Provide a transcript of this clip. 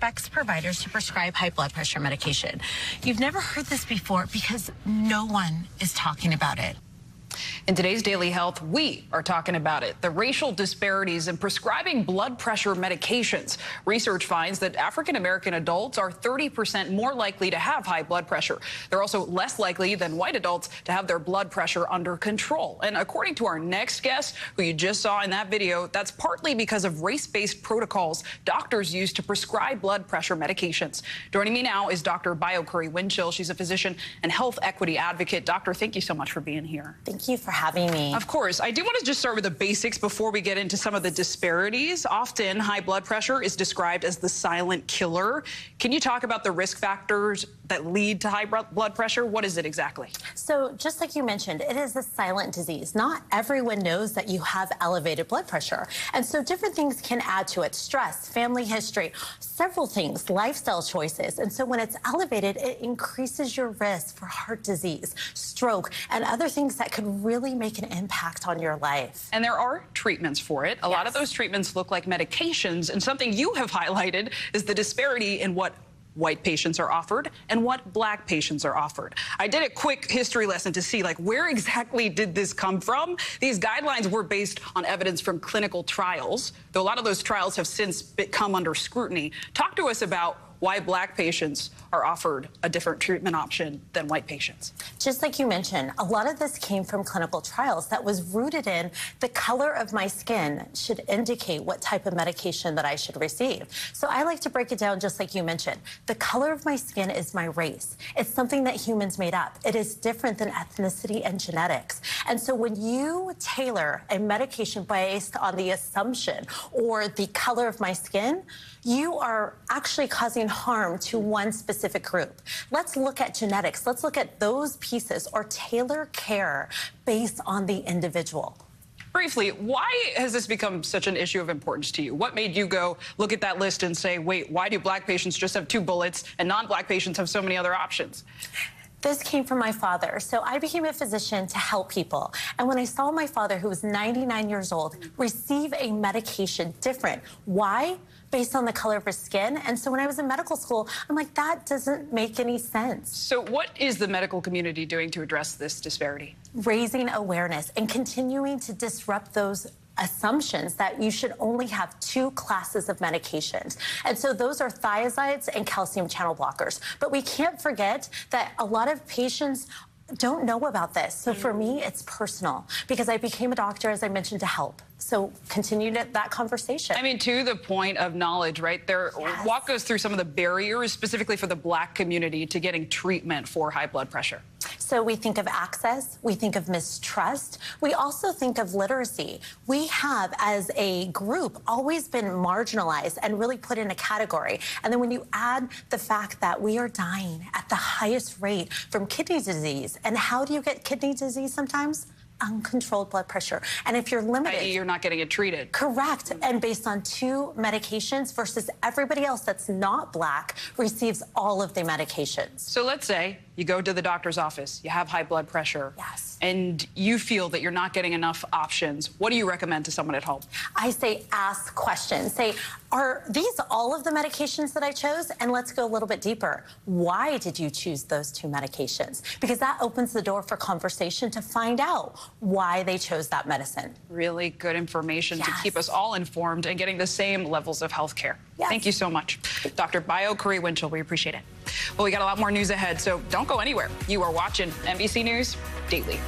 expects providers to prescribe high blood pressure medication. You've never heard this before because no one is talking about it. In today's Daily Health, we are talking about it, the racial disparities in prescribing blood pressure medications. Research finds that African-American adults are 30% more likely to have high blood pressure. They're also less likely than white adults to have their blood pressure under control. And according to our next guest, who you just saw in that video, that's partly because of race-based protocols doctors use to prescribe blood pressure medications. Joining me now is Dr. Bayo Curry-Winchell. She's a physician and health equity advocate. Doctor, thank you so much for being here. Thank you for having me. Of course. I do want to just start with the basics before we get into some of the disparities. Often, high blood pressure is described as the silent killer. Can you talk about the risk factors that lead to high blood pressure? What is it exactly? So just like you mentioned, it is a silent disease. Not everyone knows that you have elevated blood pressure. And so different things can add to it. Stress, family history, several things, lifestyle choices. And so when it's elevated, it increases your risk for heart disease, stroke, and other things that could really make an impact on your life. And there are treatments for it. A lot of those treatments look like medications. And something you have highlighted is the disparity in what white patients are offered and what black patients are offered. I did a quick history lesson to see, like, where exactly did this come from? These guidelines were based on evidence from clinical trials, though a lot of those trials have since come under scrutiny. Talk to us about why black patients are offered a different treatment option than white patients. Just like you mentioned, a lot of this came from clinical trials that was rooted in the color of my skin should indicate what type of medication that I should receive. So I like to break it down just like you mentioned. The color of my skin is my race. It's something that humans made up. It is different than ethnicity and genetics. And so when you tailor a medication based on the assumption or the color of my skin, you are actually causing harm to one specific group. Let's look at genetics. Let's look at those pieces or tailor care based on the individual. Briefly, why has this become such an issue of importance to you? What made you go look at that list and say, wait, why do black patients just have 2 bullets and non-black patients have so many other options? This came from my father. So I became a physician to help people. And when I saw my father, who was 99 years old, receive a medication different. Why? Based on the color of his skin. And so when I was in medical school, I'm like, that doesn't make any sense. So what is the medical community doing to address this disparity? Raising awareness and continuing to disrupt those assumptions that you should only have 2 classes of medications. And so those are thiazides and calcium channel blockers. But we can't forget that a lot of patients don't know about this. So for me, it's personal because I became a doctor, as I mentioned, to help. So continue that conversation. I mean, to the point of knowledge, right? Walk us through some of the barriers specifically for the black community to getting treatment for high blood pressure. So we think of access, we think of mistrust, we also think of literacy. We have, as a group, always been marginalized and really put in a category. And then when you add the fact that we are dying at the highest rate from kidney disease, and how do you get kidney disease sometimes? Uncontrolled blood pressure. And if you're limited, you're not getting it treated. Correct. And based on 2 medications versus everybody else that's not black receives all of the medications. So let's say you go to the doctor's office, you have high blood pressure, and you feel that you're not getting enough options. What do you recommend to someone at home? I say ask questions. Say, are these all of the medications that I chose? And let's go a little bit deeper. Why did you choose those 2 medications? Because that opens the door for conversation to find out why they chose that medicine. Really good information to keep us all informed and getting the same levels of health care. Thank you so much. Dr. Bayo Curry-Winchell, we appreciate it. Well, we got a lot more news ahead, so don't go anywhere. You are watching NBC News Daily.